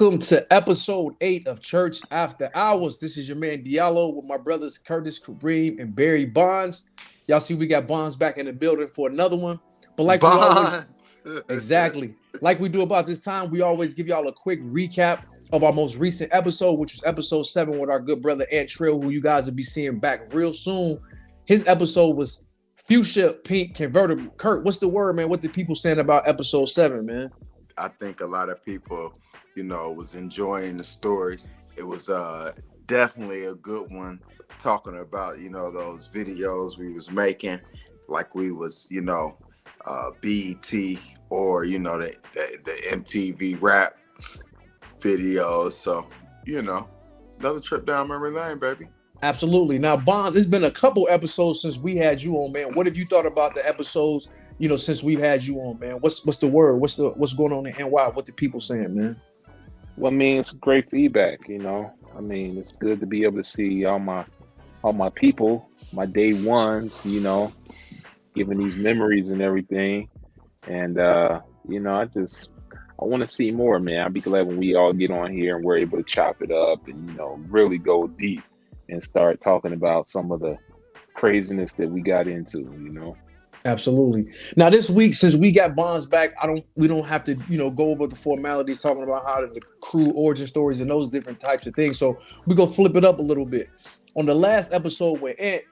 Welcome to episode 8 of Church After Hours. This is your man Diallo with my brothers Curtis, Kareem, and Barry Bonds. Y'all see we got Bonds back in the building for another one. But like we always, exactly, like we do about this time, we always give y'all a quick recap of our most recent episode, which was episode 7 with our good brother Ant Trill, who you guys will be seeing back real soon. His episode was Fuchsia Pink Convertible. Kurt, what's the word, man? What the people saying about episode 7, man? I think a lot of people, was enjoying the stories. It was definitely a good one, talking about, those videos we was making, like we was, BET or, the MTV rap videos. So, another trip down memory lane, baby. Absolutely. Now, Bonds, it's been a couple episodes since we had you on, man. What have you thought about the episodes, since we've had you on, man? What's the word? What's going on in NY? What the people saying, man? Well, I mean, it's great feedback, I mean, it's good to be able to see all my people, my day ones, giving these memories and everything. And I want to see more, man. I'll be glad when we all get on here and we're able to chop it up and, really go deep and start talking about some of the craziness that we got into. Absolutely. Now this week, since we got Bonds back, we don't have to, go over the formalities, talking about how the crew origin stories and those different types of things. So we're gonna flip it up a little bit. On the last episode with Ant,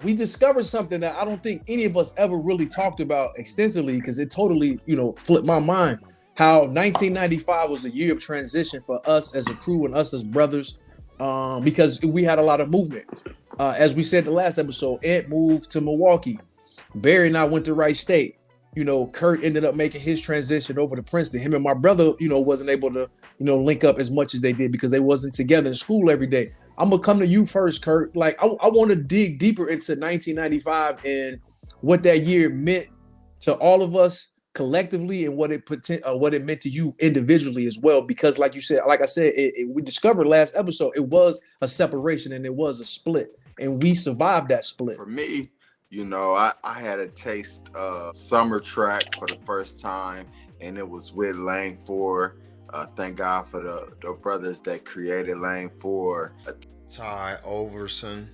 we discovered something that I don't think any of us ever really talked about extensively, because it totally, flipped my mind. How 1995 was a year of transition for us as a crew and us as brothers, because we had a lot of movement. As we said the last episode, Ant moved to Milwaukee. Barry and I went to Wright State. Kurt ended up making his transition over to Princeton. Him and my brother, wasn't able to, link up as much as they did because they wasn't together in school every day. I'm gonna come to you first, Kurt. Like, I want to dig deeper into 1995 and what that year meant to all of us collectively and what it meant to you individually as well. Because, like I said, we discovered last episode, it was a separation and it was a split, and we survived that split. For me, I had a taste of summer track for the first time, and it was with Lane 4. Thank God for the brothers that created Lane 4. Ty Overson.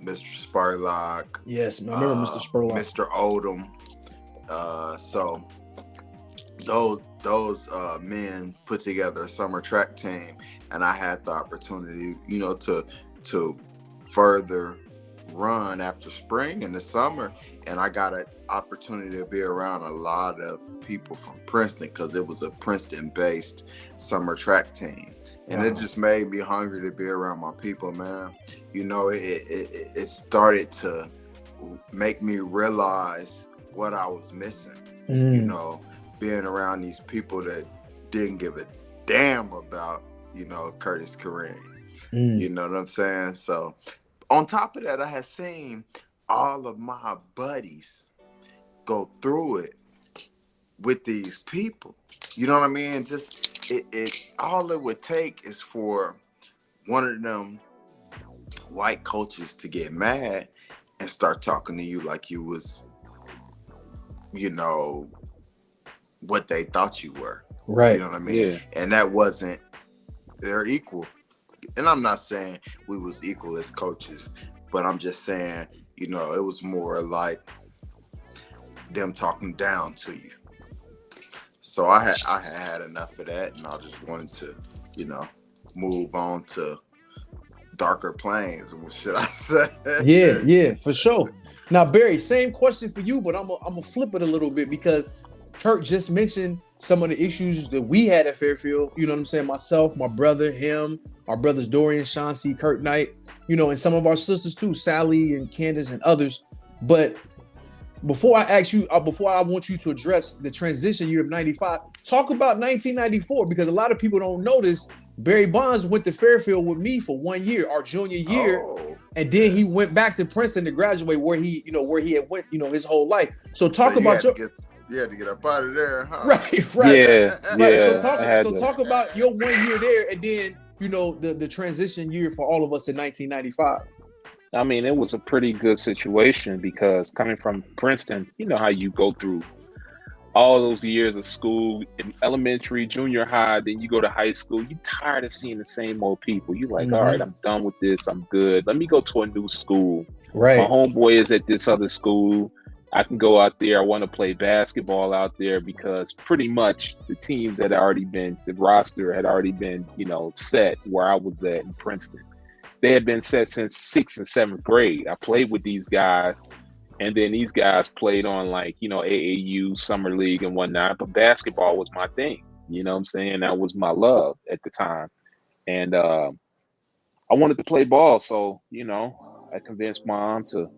Mr. Spurlock. Yes, I remember Mr. Spurlock. Mr. Odom. So those men put together a summer track team, and I had the opportunity, to further run after spring in the summer, and I got an opportunity to be around a lot of people from Princeton because it was a Princeton-based summer track team, and It just made me hungry to be around my people, man. It started to make me realize what I was missing. Being around these people that didn't give a damn about Curtis Kareem. You know what I'm saying? So on top of that, I had seen all of my buddies go through it with these people. You know what I mean? Just it all it would take is for one of them white coaches to get mad and start talking to you like you was, what they thought you were. Right. You know what I mean? Yeah. And that wasn't their equal. And I'm not saying we was equal as coaches, but I'm just saying, it was more like them talking down to you. So I had enough of that, and I just wanted to, move on to darker planes. What should I say? Yeah, for sure. Now, Barry, same question for you, but I'm gonna flip it a little bit because Kurt just mentioned some of the issues that we had at Fairfield. You know what I'm saying? Myself, my brother, him, our brothers Dorian, Chauncey, Kurt Knight, and some of our sisters too, Sally and Candace and others. But before I ask you, before I want you to address the transition year of 95, talk about 1994, because a lot of people don't notice Barry Bondz went to Fairfield with me for 1 year, our junior year. And then he went back to Princeton to graduate where he had went, his whole life. So talk about your... You had to get up out of there, huh? Right. Yeah. So talk about your 1 year there, and then the transition year for all of us in 1995. I mean, it was a pretty good situation because coming from Princeton, you know how you go through all those years of school, in elementary, junior high, then you go to high school, you're tired of seeing the same old people. You're like, all right, Hmm. I'm done with this. I'm good. Let me go to a new school. My Right. homeboy is at this other school. I can go out there. I want to play basketball out there because pretty much the teams had already been, the roster had already been, set where I was at in Princeton. They had been set since sixth and seventh grade. I played with these guys, and then these guys played on like, AAU, summer league and whatnot. But basketball was my thing. You know what I'm saying? That was my love at the time. And I wanted to play ball. So, I convinced mom to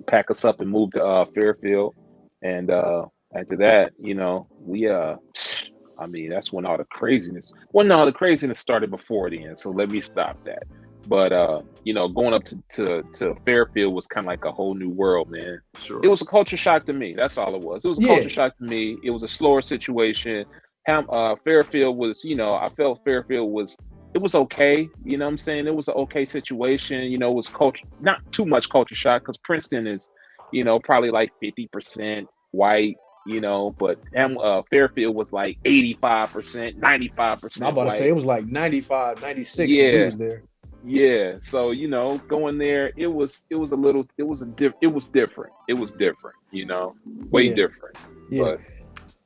pack us up and move to Fairfield. And after that, we I mean, that's when all the craziness. Well, no, the craziness started before then. So let me stop that. But going up to Fairfield was kind of like a whole new world, man. It Sure. was a culture shock to me. That's all it was. It was a Yeah. culture shock to me. It was a slower situation. Fairfield was, I felt Fairfield was, it was okay. You know what I'm saying? It was an okay situation. It was culture, not too much culture shock because Princeton is, probably like 50% white, but Fairfield was like 85%, I'm 95% about to say it white. was like 95, 96 when we Yeah. was there. Yeah. So, going there, it was different. It was different, way Yeah. different. Yeah. But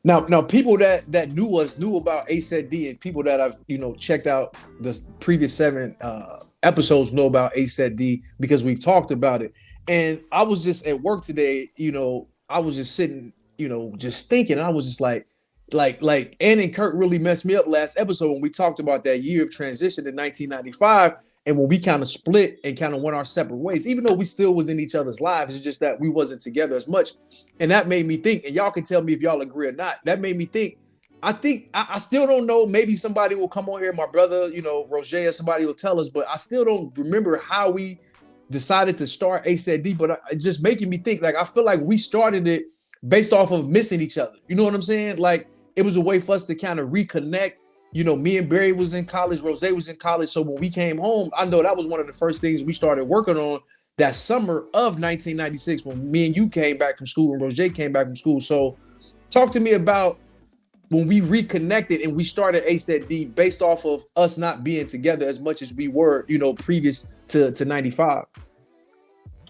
Now people that knew us knew about ASET-D, and people that I've checked out the previous 7 episodes know about ASET-D because we've talked about it. And I was just at work today, I was just sitting, just thinking. I was just like Ann and Kurt really messed me up last episode when we talked about that year of transition in 1995, and when we kind of split and kind of went our separate ways, even though we still was in each other's lives. It's just that we wasn't together as much. And that made me think, and y'all can tell me if y'all agree or not, that made me think. I think I still don't know. Maybe somebody will come on here, my brother, Roger, or somebody will tell us, but I still don't remember how we decided to start ASET-D. But it just making me think, like, I feel like we started it based off of missing each other. You know what I'm saying? Like, it was a way for us to kind of reconnect. Me and Barry was in college, Rose was in college. So when we came home, I know that was one of the first things we started working on that summer of 1996 when me and you came back from school and Roger came back from school. So talk to me about when we reconnected and we started ASET-D based off of us not being together as much as we were, previous to 95.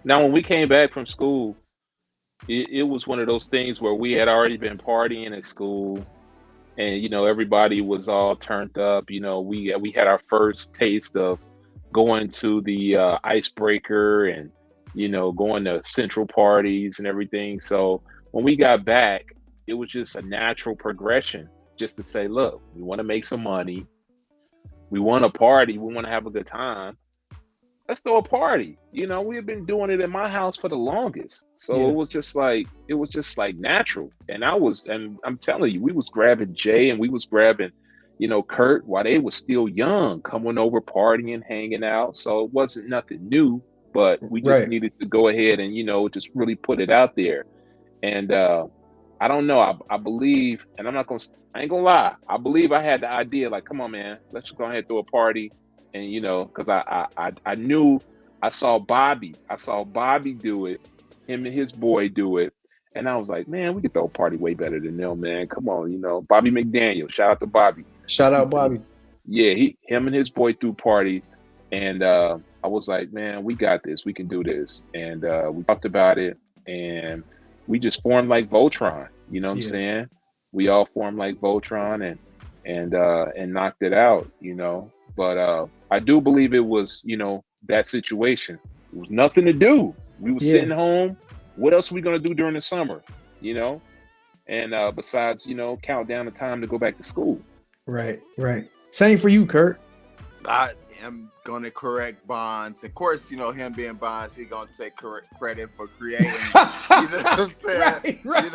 now when we came back from school, it was one of those things where we had already been partying at school, and everybody was all turned up. We had our first taste of going to the icebreaker and going to central parties and everything. So when we got back, it was just a natural progression just to say, look, we want to make some money, we want to party, we want to have a good time, let's throw a party. We have been doing it in my house for the longest. So Yeah. it was just like natural. And I'm telling you, we was grabbing Jay and we was grabbing, Kurt while they was still young, coming over, partying, hanging out. So it wasn't nothing new, but we just Right. needed to go ahead and, just really put it out there. And I don't know. I believe, and I ain't gonna lie. I believe I had the idea, like, come on, man, let's just go ahead and throw a party. And because I knew, I saw Bobby do it, him and his boy do it, and I was like, man, we could throw a party way better than them, man. Come on, Bobby McDaniel. Shout out to Bobby. Shout out Bobby. Yeah, him and his boy threw party, and I was like, man, we got this. We can do this. And we talked about it, and we just formed like Voltron. You know what I'm Yeah. saying? We all formed like Voltron and knocked it out. But I do believe it was, that situation. It was nothing to do. We were Yeah. sitting home. What else are we gonna do during the summer? And besides, count down the time to go back to school. Right. Same for you, Kurt. I am gonna correct Bondz. Of course, him being Bondz, he gonna take credit for creating. You know what I'm saying? Right.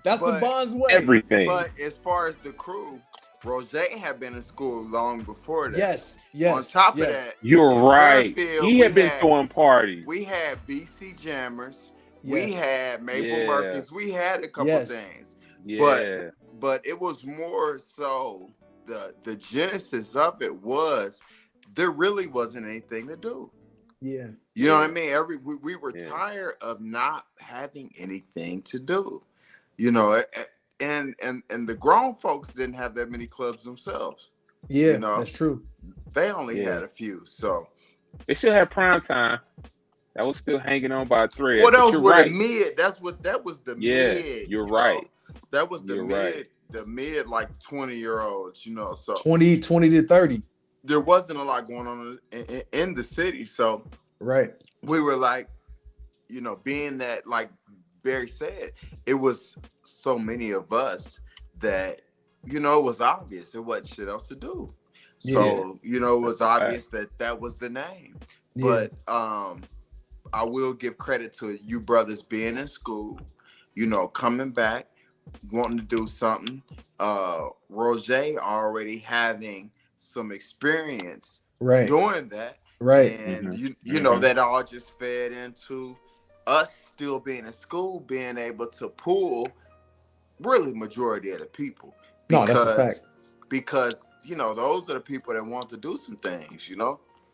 That's the Bondz way. Everything. But as far as the crew, Roger had been in school long before that. Yes. On top of that, you're in right. Fairfield, He had been throwing parties. We had BC Jammers. Yes. We had Maple Murphys. We had a couple things. Yeah. But it was more so the genesis of it was there really wasn't anything to do. Yeah. You know what I mean? We were tired of not having anything to do. and the grown folks didn't have that many clubs themselves. Yeah, You know, that's true. they only Yeah. had a few. So, They still had prime time. That was still hanging on by a thread. well, that But was you're where right. the mid. That was the Yeah, mid. you're you right. know. That was the You're mid. right. The mid, like 20-year-olds. So 20 to 30. there wasn't a lot going on in the city. So Right. we were like, being that, like Barry said, it was so many of us that, it was obvious there wasn't shit else to do. So, it was obvious that was the name. Yeah. But I will give credit to you brothers being in school, coming back, wanting to do something. Roger already having some experience Right. doing that. Right. And Mhm. you know, that all just fed into us still being in school, being able to pull really majority of the people. No, that's a fact. Because those are the people that want to do some things,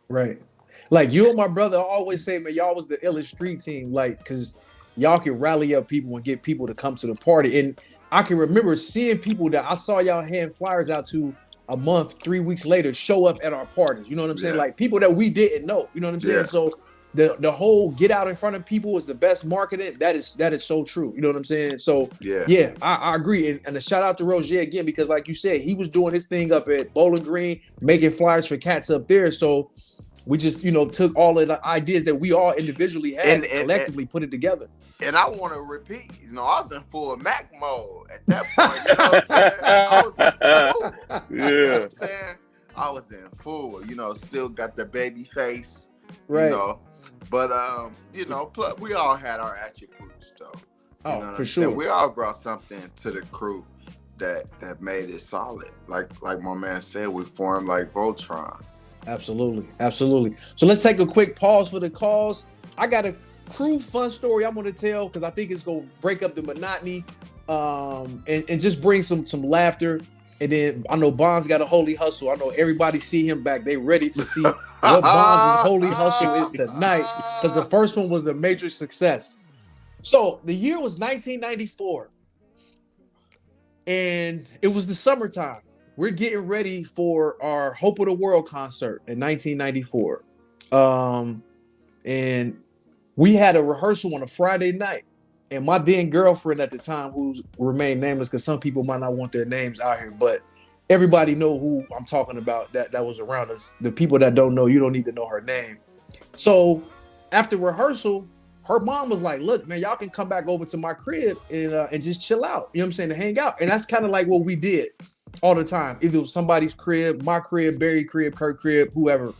Right. Like you and my brother always say, man, y'all was the illest street team. Like, because y'all can rally up people and get people to come to the party. And I can remember seeing people that I saw y'all hand flyers out to a month, 3 weeks later, show up at our parties. You know what I'm saying? Yeah. Like people that we didn't know. You know what I'm saying? Yeah. So the whole get out in front of people is the best marketing. That is so true. You know what I'm saying? So Yeah. I agree. And a shout out to Roger again, because like you said, he was doing his thing up at Bowling Green, making flyers for cats up there. So we just, took all of the ideas that we all individually had and collectively put it together. And I want to repeat, I was in full Mac mode at that point. You know what I'm saying? I was in full. You know what I'm saying? I was in full, still got the baby face, Right. But, plus we all had our attributes, though. Oh, for sure. We all brought something to the crew that made it solid. Like my man said, we formed like Voltron. Absolutely. Absolutely. So let's take a quick pause for the calls. I got a crew fun story I'm going to tell because I think it's going to break up the monotony and just bring some laughter. And then I know Bondz got a holy hustle. I know everybody see him back. They ready to see what Bonds' holy hustle is tonight because the first one was a major success. So the year was 1994 and it was the summertime. We're getting ready for our Hope of the World concert in 1994. And we had a rehearsal on a Friday night. And my then girlfriend at the time, who remained nameless, because some people might not want their names out here, but everybody know who I'm talking about that was around us. The people that don't know, you don't need to know her name. So after rehearsal, her mom was like, look, man, y'all can come back over to my crib and just chill out. You know what I'm saying? To hang out. And that's kind of like what we did all the time. Either it was somebody's crib, my crib, Barry crib, Kurt crib, whoever.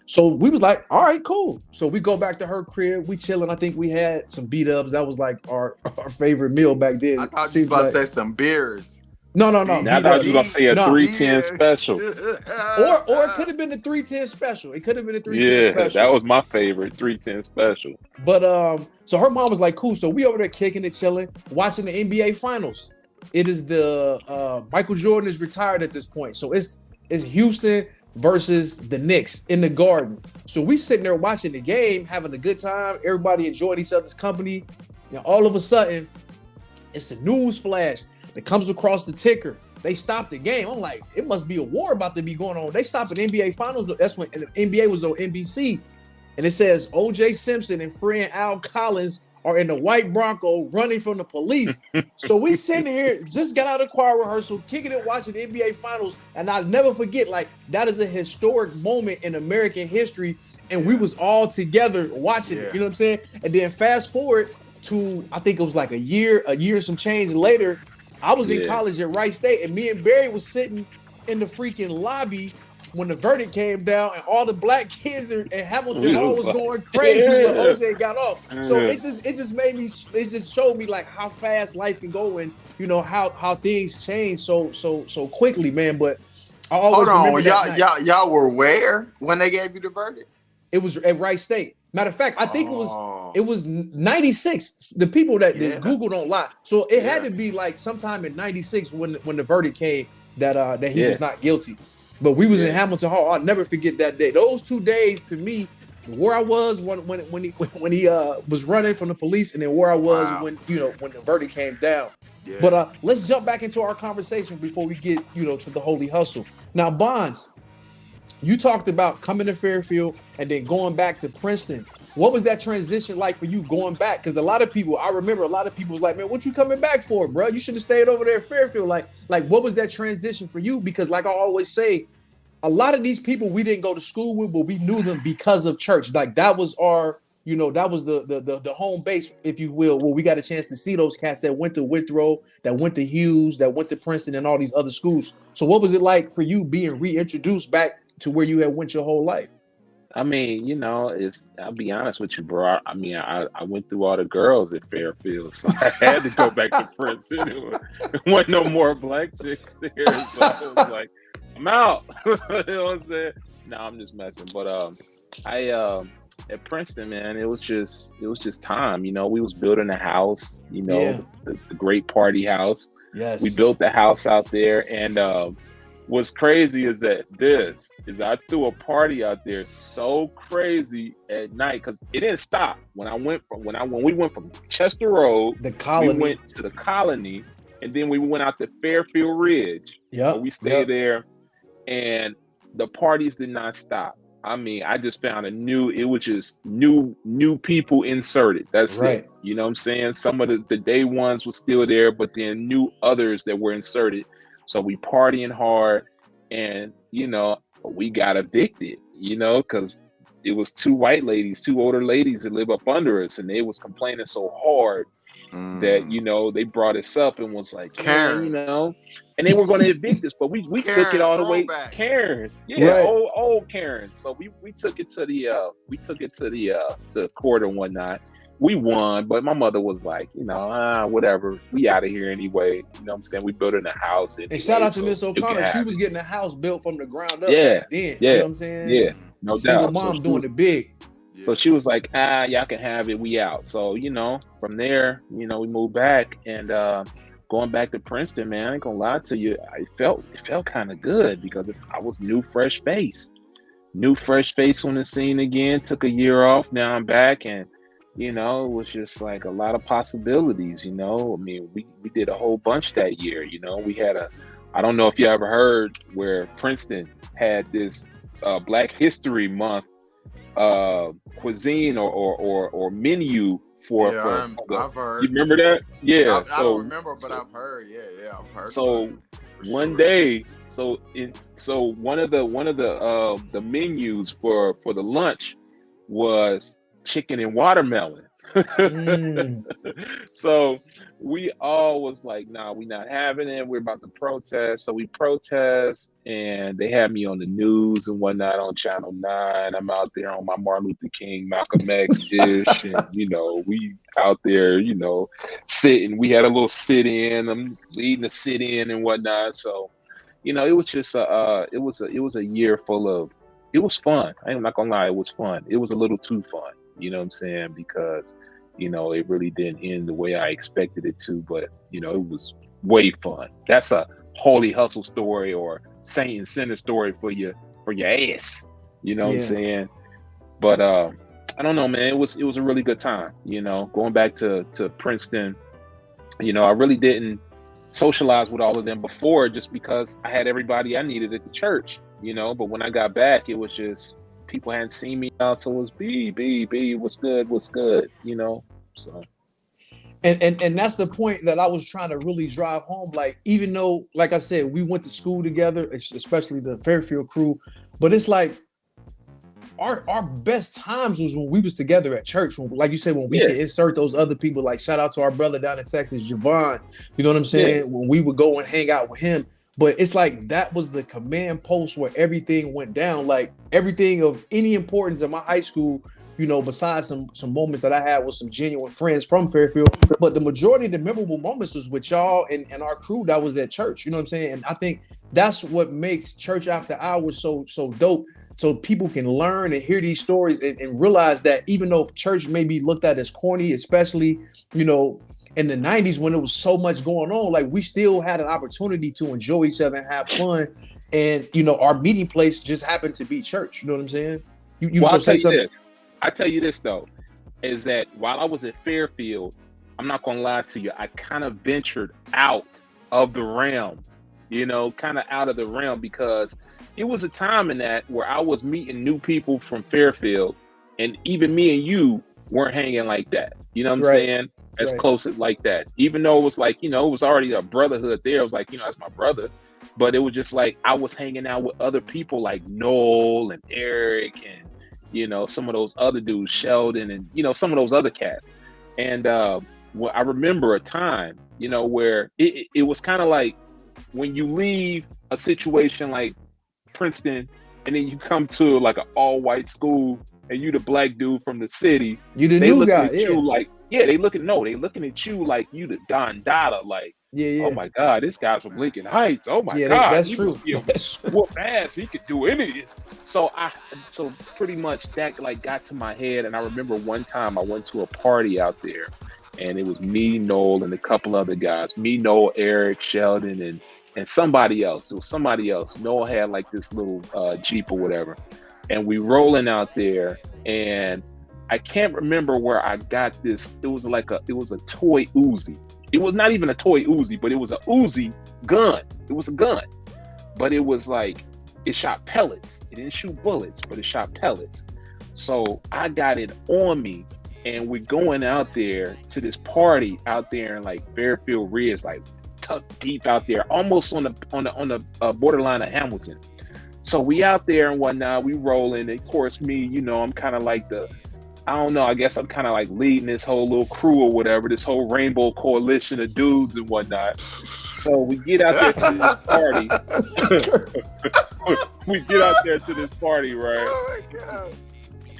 So we was like, all right, cool. So we go back to her crib, we chilling. I think we had some beat-ups. That was like our favorite meal back then. I thought you was about to say some beers. No. Now I thought you were going to say a 310 special. Or it could have been the 310 special. It could have been the 310 special. That was my favorite, 310 special. But so her mom was like, cool. So we over there kicking it, chilling, watching the NBA finals. It is the Michael Jordan is retired at this point. So it's Houston versus the Knicks in the Garden. So we sitting there watching the game, having a good time, everybody enjoying each other's company. And all of a sudden, it's a news flash that comes across the ticker. They stopped the game. I'm like, it must be a war about to be going on. They stopped an NBA finals. That's when the NBA was on NBC. And it says O.J. Simpson and friend Al Collins are in the white Bronco running from the police. So we sitting here, just got out of choir rehearsal, kicking it, watching the NBA finals. And I'll never forget, like, that is a historic moment in American history. And we was all together watching it, you know what I'm saying? And then fast forward to, I think it was like a year some change later, I was in college at Wright State, and me and Barry was sitting in the freaking lobby when the verdict came down, and all the black kids in Hamilton Hall was going crazy when OJ got off. So it just made me, it just showed me like how fast life can go, and how things change so quickly, man. But I always remember that y'all were where when they gave you the verdict? It was at Wright State. Matter of fact, I think it was 96. The people that Google don't lie. So it had to be like sometime in 96 when the verdict came that he was not guilty. But we was in Hamilton Hall. I'll never forget that day. Those 2 days to me, where I was when he was running from the police, and then where I was when the verdict came down. Yeah. But let's jump back into our conversation before we get, to the holy hustle. Now, Bondz, you talked about coming to Fairfield and then going back to Princeton. What was that transition like for you going back? Because I remember a lot of people was like, man, what you coming back for, bro? You should have stayed over there at Fairfield. Like, what was that transition for you? Because like I always say, a lot of these people we didn't go to school with, but we knew them because of church. Like that was our, that was the home base, if you will, where we got a chance to see those cats that went to Withrow, that went to Hughes, that went to Princeton and all these other schools. So what was it like for you being reintroduced back to where you had went your whole life? I mean, I'll be honest with you, bro. I mean, I went through all the girls at Fairfield, so I had to go back to Princeton. There wasn't no more black chicks there, so I was like, I'm out. You know what I'm saying? No, I'm just messing. But I at Princeton, man, it was just time. We was building a house, Yeah. the great party house. Yes. We built the house out there, and what's crazy is that I threw a party out there so crazy at night because it didn't stop. When we went from Chester Road, The Colony. we went to the Colony, and then we went out to Fairfield Ridge. Yeah. We stayed there, and the parties did not stop. I mean, I just found it was just new people inserted. That's Right. it. You know what I'm saying? Some of the day ones were still there, but then new others that were inserted. So we partying hard, and we got evicted, because it was two older ladies that live up under us, and they was complaining so hard that they brought us up and was like, Karens. and they were going to evict us, but we took it all the way. Throwback. Karens, yeah, Right. old Karens. So we took it to to court and whatnot. We won, but my mother was like, whatever, we out of here anyway. You know what I'm saying? We built in a house. Anyway, And shout out to so Miss you can O'Connor. She have was it. getting a house built from the ground up Yeah, back then. yeah, You know what I'm saying? Yeah, no Single doubt. mom So doing it big. Yeah. So she was like, y'all can have it. We out. So, from there, we moved back, and going back to Princeton, man, I ain't gonna lie to you. It felt kind of good because I was new fresh face on the scene again. Took a year off. Now I'm back, and it was just like a lot of possibilities. I mean, we did a whole bunch that year. We had I don't know if you ever heard where Princeton had this Black History Month cuisine or menu for I've heard. you remember that? Yeah. I don't remember, but I've heard. Yeah, I've heard. So one day, so one of the menus for the lunch was chicken and watermelon. So we all was like, nah, we not having it. We're about to protest. So we protest, and they had me on the news and whatnot on Channel 9. I'm out there on my Martin Luther King, Malcolm X dish, and we out there, sitting. We had a little sit-in. I'm leading the sit-in and whatnot. So, it was just it was a year full of. It was fun. I'm not gonna lie, it was fun. It was a little too fun. You know what I'm saying? Because it really didn't end the way I expected it to, but it was way fun. That's a holy hustle story or Saint and Sinner story for your ass. You know what I'm saying? But I don't know, man. It was a really good time. Going back to Princeton. I really didn't socialize with all of them before, just because I had everybody I needed at the church. But when I got back, it was just people hadn't seen me out, so it was B, what's good, so. And that's the point that I was trying to really drive home. Like, even though, like I said, we went to school together, especially the Fairfield crew, but it's like our best times was when we was together at church. Like you said, when we could insert those other people, like shout out to our brother down in Texas, Javon, you know what I'm saying? Yeah. When we would go and hang out with him. But it's like that was the command post where everything went down. Like everything of any importance in my high school, besides some moments that I had with some genuine friends from Fairfield. But the majority of the memorable moments was with y'all and our crew that was at church. You know what I'm saying? And I think that's what makes Church After Hours so dope. So people can learn and hear these stories and realize that even though church may be looked at as corny, especially, in the 90s when there was so much going on, like we still had an opportunity to enjoy each other and have fun. And, our meeting place just happened to be church. You know what I'm saying? I'll tell you this. I tell you this, though, is that while I was at Fairfield, I'm not gonna lie to you, I kind of ventured out of the realm, kind of out of the realm, because it was a time in that where I was meeting new people from Fairfield, and even me and you weren't hanging like that. You know what I'm Right. saying? As Right. close as like that. Even though it was like, it was already a brotherhood there. It was like, that's my brother. But it was just like I was hanging out with other people like Noel and Eric and, some of those other dudes, Sheldon, and, some of those other cats. And well, I remember a time, where it was kind of like when you leave a situation like Princeton and then you come to like an all-white school and you the black dude from the city, You the they new looking guy, at yeah. you like, they looking at you like you the Don Dada, like, Yeah. oh my God, this guy's from Lincoln Heights. Oh my Yeah, God, that's he true. must be able to whoop ass. He could do anything. So pretty much that like got to my head, and I remember one time I went to a party out there, and it was me, Noel, and a couple other guys. Me, Noel, Eric, Sheldon, and somebody else. It was somebody else. Noel had like this little Jeep or whatever, and we rolling out there, and I can't remember where I got this. It was a toy Uzi. It was not even a toy Uzi, but it was a Uzi gun. It was a gun, but it was like, it shot pellets. It didn't shoot bullets, but it shot pellets. So I got it on me, and we're going out there to this party out there in like Fairfield Ridge, like tucked deep out there, almost on the borderline of Hamilton. So we out there and whatnot, we rolling. And of course, me, I'm kind of like I don't know, I guess I'm kind of like leading this whole little crew or whatever, this whole rainbow coalition of dudes and whatnot. So we get out there to this party. We get out there to this party, right? Oh my God.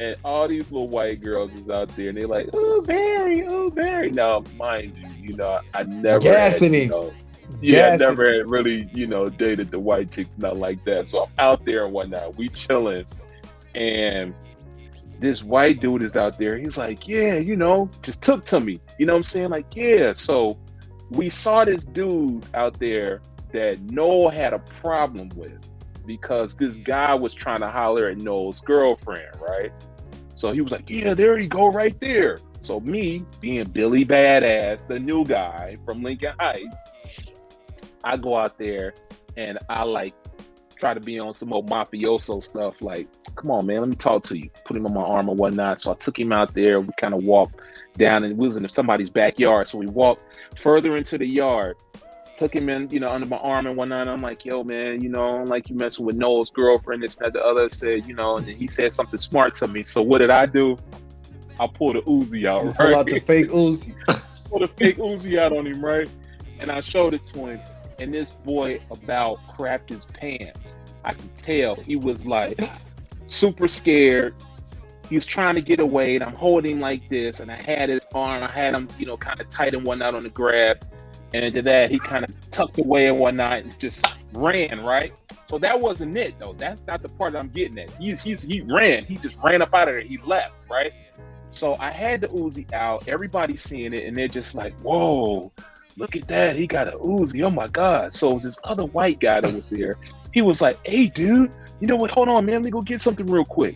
And all these little white girls is out there, and they're like, "Oh, Barry." Now, mind you, I never Gassing had, him. I never had really, dated the white chicks, nothing like that. So I'm out there and whatnot. We chilling, and this white dude is out there. He's like, yeah, just took to me. You know what I'm saying? Like, yeah. So we saw this dude out there that Noel had a problem with because this guy was trying to holler at Noel's girlfriend, right? So he was like, yeah, there you go right there. So me, being Billy Badass, the new guy from Lincoln Heights, I go out there and I like try to be on some old mafioso stuff, like, come on, man, let me talk to you. Put him on my arm or whatnot. So I took him out there. We kind of walked down, and we was in somebody's backyard. So we walked further into the yard, took him in, under my arm and whatnot. And I'm like, yo, man, I don't like you messing with Noel's girlfriend. This and that. The other said, and then he said something smart to me. So what did I do? I pulled the Uzi out, right? Pull out the fake Uzi. Pulled the fake Uzi out on him, right? And I showed it to him. And this boy about crapped his pants. I could tell he was like super scared. He was trying to get away, and I'm holding him like this, and I had his arm. I had him, kind of tight and whatnot on the grab. And into that, he kind of tucked away and whatnot and just ran, right? So that wasn't it, though. That's not the part that I'm getting at. He ran. He just ran up out of there. He left, right? So I had the Uzi out. Everybody's seeing it, and they're just like, whoa. Look at that. He got a Uzi. Oh my God. So this other white guy that was there, he was like, hey, dude, you know what? Hold on, man. Let me go get something real quick.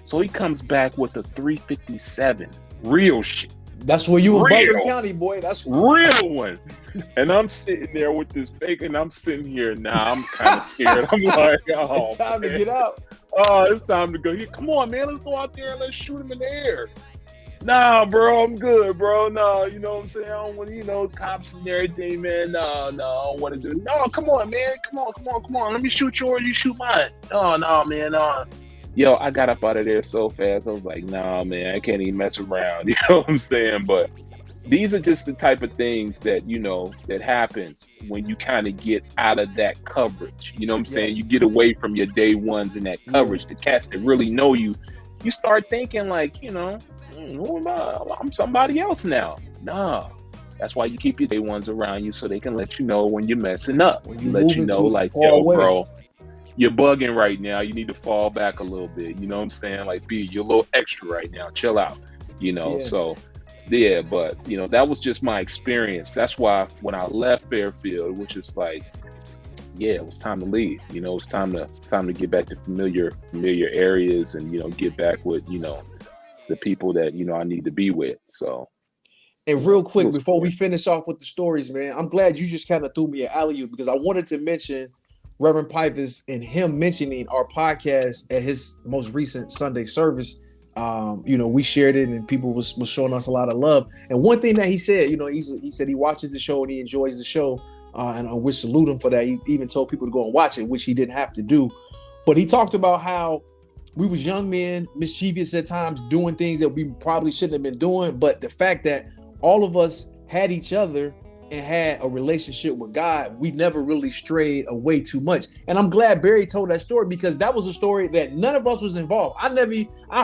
So he comes back with a 357. Real shit. That's where you in Butler County, boy. That's real one. And I'm sitting there with this fake, and I'm sitting here now. I'm kind of scared. I'm like, oh, it's time to get out. Oh, it's time to go. Here, come on, man. Let's go out there and let's shoot him in the air. Nah, bro, I'm good, bro. No, you know what I'm saying? I don't want, cops and everything, man. No, I don't want to do it. No, come on, man. Come on. Let me shoot yours, you shoot mine. No, man, no. Yo, I got up out of there so fast. I was like, nah, man, I can't even mess around. You know what I'm saying? But these are just the type of things that, that happens when you kind of get out of that coverage. You know what I'm saying? You get away from your day ones in that coverage. The cats that really know you, you start thinking like, who am I? I'm somebody else now. Nah. That's why you keep your day ones around you so they can let you know when you're messing up. When you let you know, like, yo, bro, you're bugging right now. You need to fall back a little bit. You know what I'm saying? Like, B, you're a little extra right now. Chill out. So, yeah, but, that was just my experience. That's why when I left Fairfield, which is like, yeah, it was time to leave. It was time to get back to familiar areas and, get back with, the people that, I need to be with. So. And real quick, before we finish off with the stories, man, I'm glad you just kind of threw me an alley-oop because I wanted to mention Reverend Pipers and him mentioning our podcast at his most recent Sunday service. We shared it and people was showing us a lot of love. And one thing that he said, he said he watches the show and he enjoys the show. And I wish salute him for that. He even told people to go and watch it, which he didn't have to do. But he talked about how we was young men, mischievous at times, doing things that we probably shouldn't have been doing. But the fact that all of us had each other and had a relationship with God, we never really strayed away too much. And I'm glad Barry told that story because that was a story that none of us was involved. I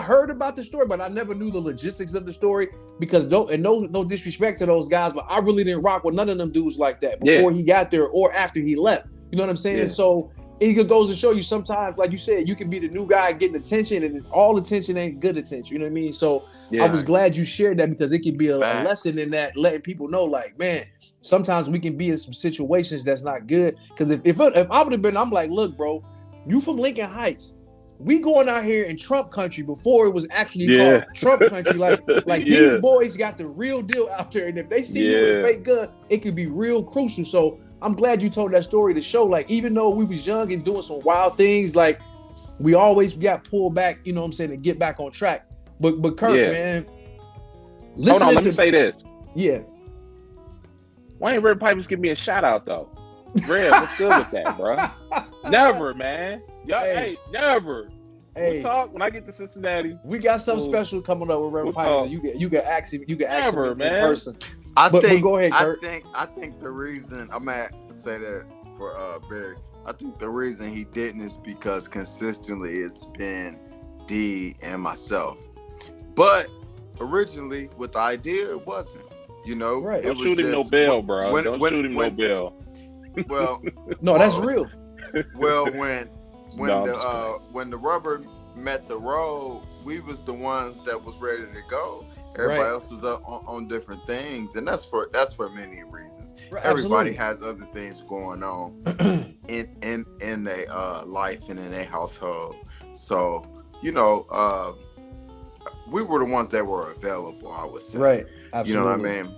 heard about the story, but I never knew the logistics of the story because no disrespect to those guys, but I really didn't rock with none of them dudes like that before he got there or after he left. You know what I'm saying? Yeah. So it goes to show you sometimes, like you said, you can be the new guy getting attention and all attention ain't good attention. You know what I mean? So I was glad you shared that because it could be a lesson in that, letting people know like, man, sometimes we can be in some situations that's not good. Because if I would have been, I'm like, look, bro, you from Lincoln Heights. We going out here in Trump country before it was actually called Trump country. Like these boys got the real deal out there. And if they see you with a fake gun, it could be real crucial. So I'm glad you told that story to show, like, even though we was young and doing some wild things, like we always got pulled back, you know what I'm saying, to get back on track. But Kirk, man, hold on, let me say this. Yeah. Why ain't Red Pipers give me a shout out though? Red, what's good with that, bro? Never, man. Y'all, never. Hey, we'll talk when I get to Cincinnati. We got something special coming up with Reverend Pipers. You can ask him. You can ask him in person. But go ahead, Kurt. I think the reason I'm gonna say that for Barry. I think the reason he didn't is because consistently it's been D and myself. But originally, with the idea, it wasn't. Right. Don't shoot him no bell, bro. Don't shoot him no bell. Well, no, that's real. Well, when the rubber met the road, we was the ones that was ready to go. Everybody else was up on different things, and that's for many reasons. Right, everybody has other things going on in their life and in their household. So we were the ones that were available, I would say. Right. Absolutely. You know what I mean?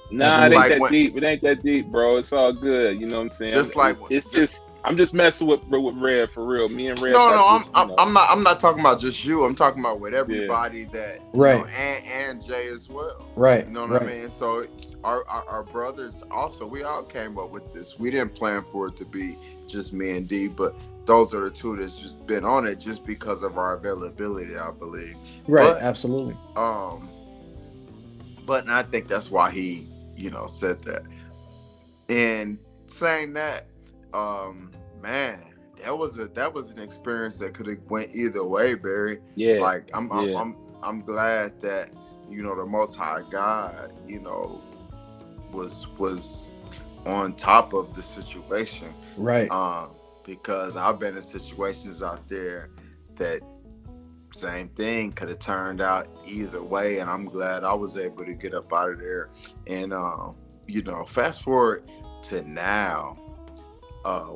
Nah, it ain't that deep. It ain't that deep, bro. It's all good. You know what I'm saying? I'm just messing with Red for real. Me and Red. I'm not talking about just you. I'm talking about with everybody that and Jay as well. Right. You know what I mean? So our brothers also, we all came up with this. We didn't plan for it to be just me and D, but those are the two that's just been on it just because of our availability, I believe. Right. But, absolutely. But I think that's why he, said that. And saying that, man, that was an experience that could have went either way, Barry. Yeah. Like I'm glad that the Most High God, was on top of the situation, right? Because I've been in situations out there that same thing could have turned out either way, and I'm glad I was able to get up out of there. And fast forward to now.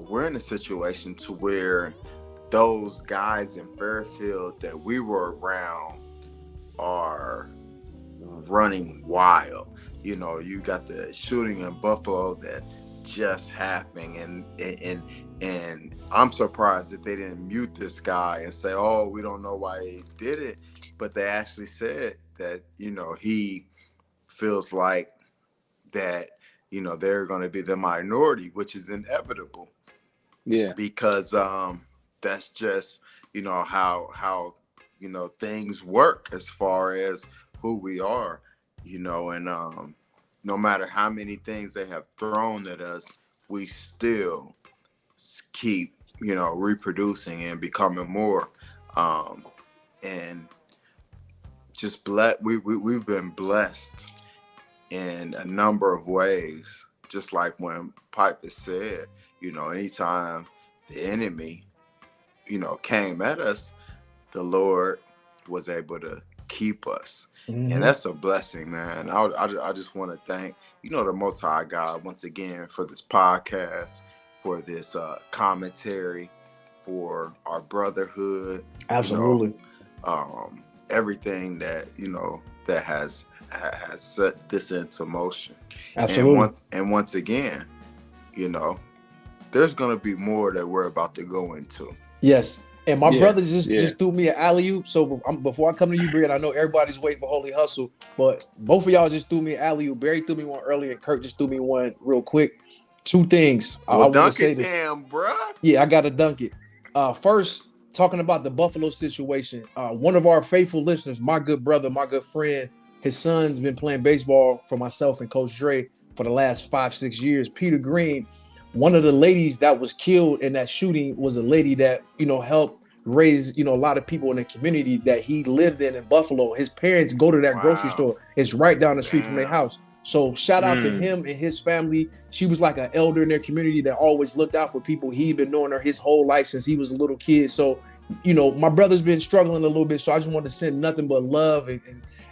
We're in a situation to where those guys in Fairfield that we were around are running wild. You got the shooting in Buffalo that just happened, and I'm surprised that they didn't mute this guy and say, "Oh, we don't know why he did it," but they actually said that he feels like that. They're going to be the minority, which is inevitable. Yeah. Because that's just, how things work as far as who we are, and no matter how many things they have thrown at us, we still keep, reproducing and becoming more. And just we've been blessed in a number of ways, just like when Piper said, anytime the enemy, came at us, the Lord was able to keep us. Mm-hmm. And that's a blessing, man. I just want to thank, the Most High God once again for this podcast, for this commentary, for our brotherhood. Absolutely. Everything that, that has has set this into motion. Absolutely. And once again, you know, there's gonna be more that we're about to go into. Yes. And my Yeah, brother just yeah. threw me an alley-oop. So before I come to you, Brian, I know everybody's waiting for Holy Hustle, but both of y'all just threw me an alley-oop. Barry threw me one earlier, and Kurt just threw me one real quick. Two things. I Well, want to dunk say it, this. damn, bruh. Yeah, I got to dunk it. First, talking about the Buffalo situation, one of our faithful listeners, my good brother, my good friend, his son's been playing baseball for myself and Coach Dre for the last 5-6 years. Peter Green, one of the ladies that was killed in that shooting was a lady that, helped raise, a lot of people in the community that he lived in Buffalo. His parents go to that grocery store. It's right down the street from their house. So shout out to him and his family. She was like an elder in their community that always looked out for people. He'd been knowing her his whole life since he was a little kid. So, my brother's been struggling a little bit. So I just want to send nothing but love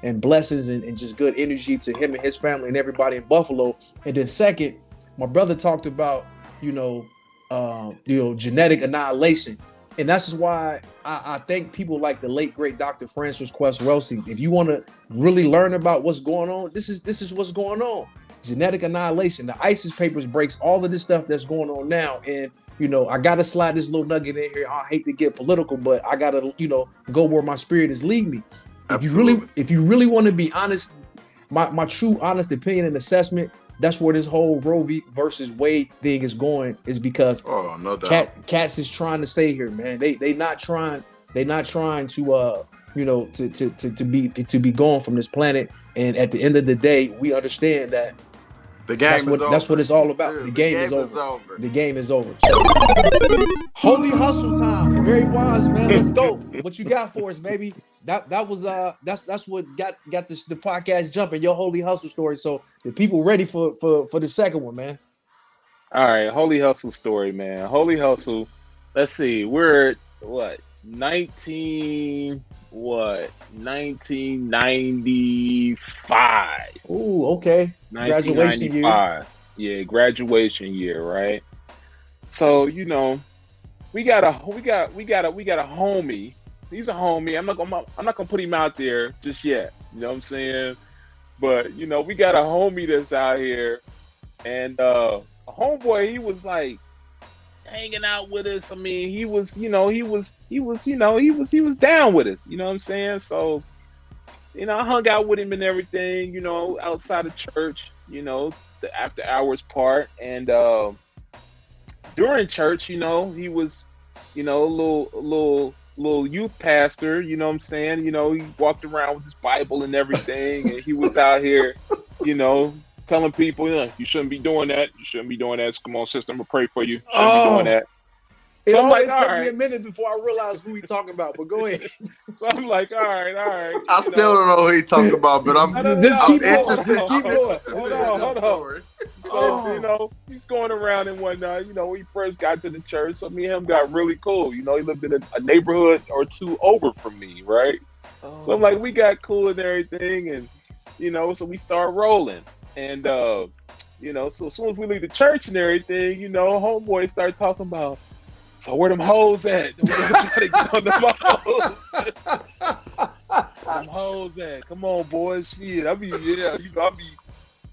and blessings and just good energy to him and his family and everybody in Buffalo. And then second, my brother talked about, genetic annihilation. And that's why I thank people like the late great Dr. Francis Quest Welsi. If you want to really learn about what's going on, this is what's going on. Genetic annihilation. The ISIS papers breaks all of this stuff that's going on now. And I gotta slide this little nugget in here. I hate to get political, but I gotta go where my spirit is leading me. If you really want to be honest, my true honest opinion and assessment, that's where this whole Roe v. versus Wade thing is going, is because no doubt. Cats is trying to stay here, man. They not trying to to be gone from this planet. And at the end of the day, we understand that that's what it's all about. The game is over. The game is over. So, Holy Hustle time. Barry Bondz, man. Let's go. What you got for us, baby? That was that's what got the podcast jumping, your Holy Hustle story. So the people ready for the second one, man. All right, Holy Hustle story, man. Holy Hustle. Let's see. We're at 1995. Ooh, okay. Graduation year. Yeah, graduation year, right? So, we got a homie. He's a homie. I'm not gonna put him out there just yet. You know what I'm saying? But we got a homie that's out here, and a homeboy, he was like hanging out with us. I mean, he was down with us. You know what I'm saying? So, I hung out with him and everything. Outside of church. The after hours part, and during church, he was, a little youth pastor, you know what I'm saying? He walked around with his Bible and everything, and he was out here, telling people, you shouldn't be doing that. You shouldn't be doing that. Come on, sister, I'm gonna pray for you. You shouldn't be doing that. It So always took me a minute before I realized who he's talking about, but go ahead. So I'm like, all right. I still don't know who he's talking about, but I'm keep interested. going. Hold on. So, he's going around and whatnot. When he first got to the church, so me and him got really cool. He lived in a neighborhood or two over from me, right? So I'm like, we got cool and everything, and so we start rolling. And so as soon as we leave the church and everything, homeboy started talking about, so where them hoes at? We're gonna try to get on them hoes. Them hoes at? Come on, boys. Shit.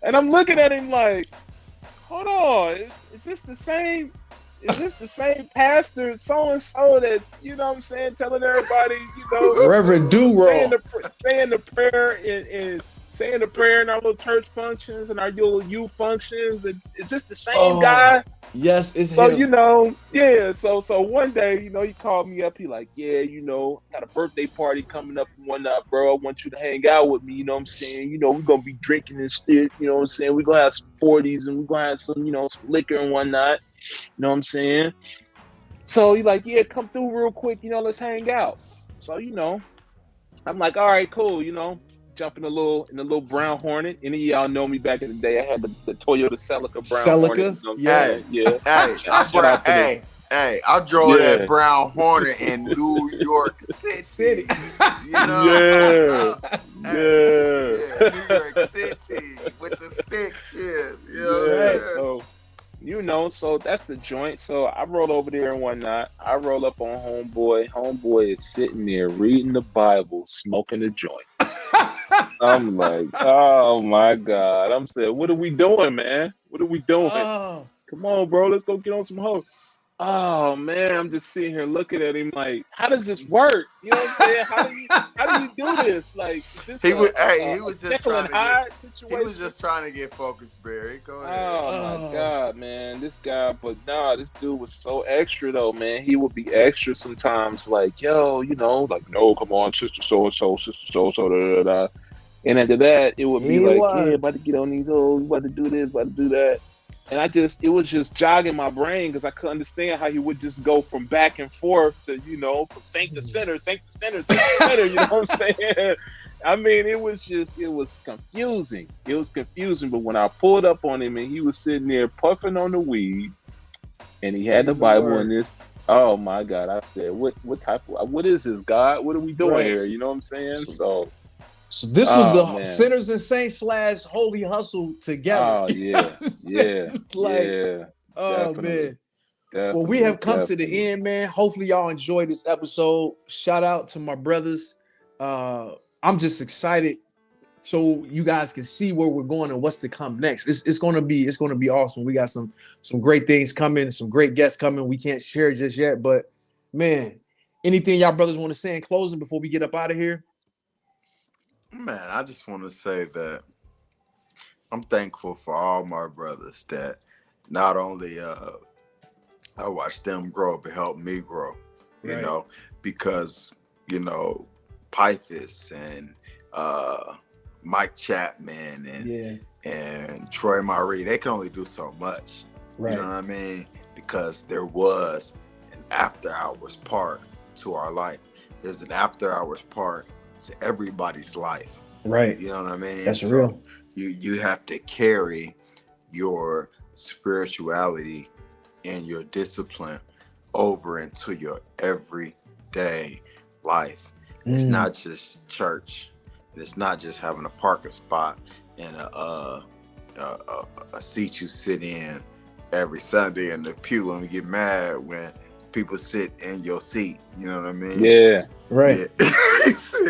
And I'm looking at him like, hold on, is this the same? Is this the same pastor so and so that telling everybody, Reverend Duro saying the prayer and saying the prayer in our little church functions and our little youth functions? Is this the same guy? Yes, it's so him. So one day, he called me up. He like, got a birthday party coming up and whatnot, bro. I want you to hang out with me. You know what I'm saying? We're gonna be drinking and shit. You know what I'm saying? We're gonna have some 40s and we're gonna have some, some liquor and whatnot. You know what I'm saying? So he like, come through real quick. Let's hang out. So I'm like, all right, cool. Jump in the little brown Hornet. Any of y'all know me back in the day? I had the Toyota Celica brown Hornet. Yes. Yeah. I drove that brown Hornet in New York City. Yeah. New York City with the stick shit. So that's the joint. So I roll over there and whatnot. I roll up on homeboy. Homeboy is sitting there reading the Bible, smoking a joint. I'm like, oh my God. I'm saying, what are we doing, man? What are we doing? Oh, Come on, bro. Let's go get on some hoes. Oh man, I'm just sitting here looking at him like, how does this work? You know what I'm saying? How do you do this? Like, is this He was a he was just Jekyll and trying to get Hyde he was situation? just trying to get focused, Barry. Go ahead. Oh my oh, God, man, this guy. But nah, this dude was so extra though, man. He would be extra sometimes, like, yo, like, no, come on, sister so and so, sister so and so, da da da. And after that, it would be he like, yeah, was. about to get on these hoes, about to do this, about to do that. And it was just jogging my brain because I couldn't understand how he would just go from back and forth to, from saint to center, saint to center, saint to center, you know what I'm saying? I mean, it was confusing. It was confusing. But when I pulled up on him and he was sitting there puffing on the weed and he had the Reading the Bible in word. this, oh my God, I said, what is this, God? What are we doing Right. here? You know what I'm saying? So, So this was oh the man. Sinners and Saints / Holy Hustle together. Oh You know yeah, what I'm saying? Like, yeah, oh definitely, man. Well, we definitely, have come to the definitely. end, man. Hopefully, y'all enjoyed this episode. Shout out to my brothers. I'm just excited so you guys can see where we're going and what's to come next. It's gonna be awesome. We got some great things coming, some great guests coming. We can't share just yet, but man, anything y'all brothers want to say in closing before we get up out of here? Man, I just want to say that I'm thankful for all my brothers that not only I watched them grow, but helped me grow. You Right. know, because Pifus and Mike Chapman Yeah. and Troy Marie, they can only do so much. Right. You know what I mean? Because there was an after hours part to our life. There's an after hours part to everybody's life. Right. You know what I mean? That's So real. you have to carry your spirituality and your discipline over into your everyday life. It's not just church. It's not just having a parking spot and a seat you sit in every Sunday in the pew and we get mad when people sit in your seat. You know what I mean? Yeah. Right. Yeah.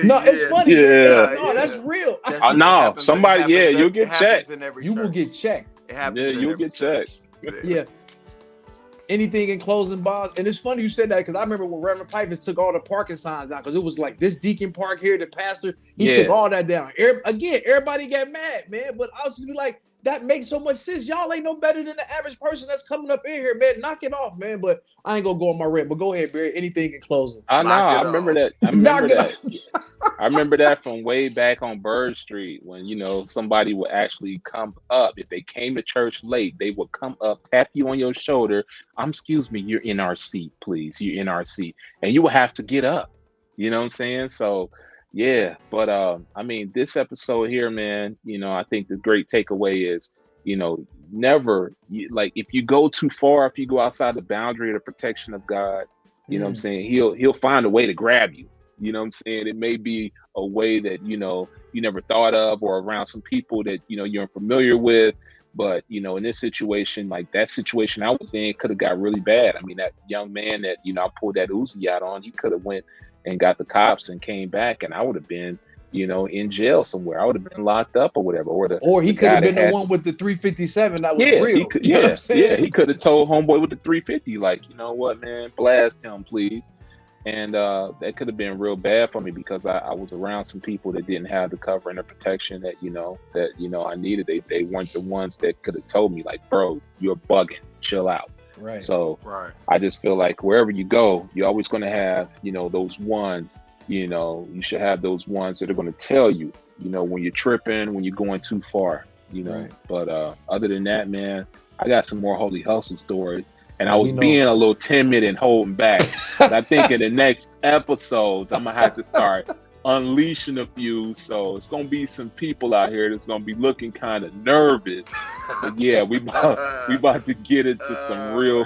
No, it's funny. Yeah. Man. No, Yeah. that's real. It No, happens- somebody, it happens- you'll it get happens checked. in every You will church. get checked. It happens Yeah, in you'll every get checked. church. Yeah. Anything in closing, Bondz? And it's funny you said that because I remember when Reverend Pipers took all the parking signs down because it was like this deacon park here, the pastor, he took Yeah. all that down. Everybody got mad, man. But I was just be like, that makes so much sense. Y'all ain't no better than the average person that's coming up in here, man. Knock it off, man. But I ain't gonna go on my rant. But go ahead, Barry. Anything in closing? I know. Knock I it remember off. that. I Knock remember it that. off. I remember that from way back on Bird Street when, somebody would actually come up. If they came to church late, they would come up, tap you on your shoulder. Excuse me, you're in our seat, please. You're in our seat. And you would have to get up. You know what I'm saying? So, yeah. But, I mean, this episode here, man, I think the great takeaway is, never, like, if you go too far, if you go outside the boundary of the protection of God, you know what I'm saying? He'll find a way to grab you. You know what I'm saying? It may be a way that, you never thought of or around some people that, you're unfamiliar with. But, in this situation, like that situation I was in could have got really bad. I mean, that young man that, I pulled that Uzi out on, he could have went and got the cops and came back and I would have been, in jail somewhere. I would have been locked up or whatever. Or he could have been the one with the 357 that was real. He could, you know what I'm saying? he could have told homeboy with the 350, like, you know what, man, blast him, please. And that could have been real bad for me because I was around some people that didn't have the cover and the protection that I needed. They weren't the ones that could have told me, like, bro, you're bugging, chill out. Right. So Right. I just feel like wherever you go, you're always going to have, those ones, you should have those ones that are going to tell you, when you're tripping, when you're going too far, Right. But other than that, man, I got some more Holy Hustle stories. And I We was know. being a little timid and holding back. But I think in the next episodes, I'm going to have to start unleashing a few. So it's going to be some people out here that's going to be looking kind of nervous. But yeah, we about to get into some real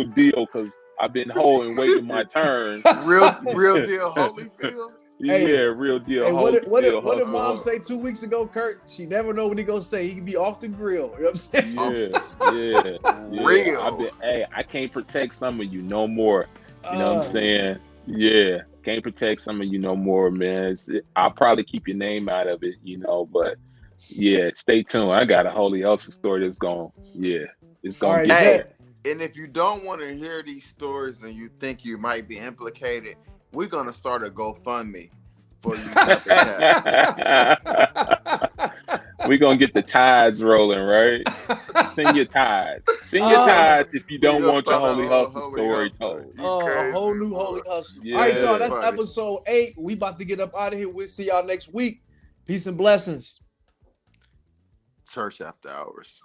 deal because I've been waiting my turn. real deal Holyfield. Hey, Yeah, real deal. Hey, what did Hustle. mom say 2 weeks ago, Kurt? She never know what he gonna say. He can be off the grill. You know what I'm saying? Yeah. Real. I can't protect some of you no more. You know what I'm saying? Yeah. Can't protect some of you no more, man. I'll probably keep your name out of it, but yeah, stay tuned. I got a Holy Elsa story that's it's All gonna right, get Hey, there. bet. and if you don't want to hear these stories and you think you might be implicated, we're gonna start a GoFundMe for you leather cats. We're gonna get the tides rolling, right? Send your tides. Send your uh, tides if you We don't gonna want your start a Holy whole Hustle holy story hustler. told. You a crazy, whole new boy. holy hustle. All right, y'all. Yeah. That's Funny. episode 8. We about to get up out of here. We'll see y'all next week. Peace and blessings. Church after hours.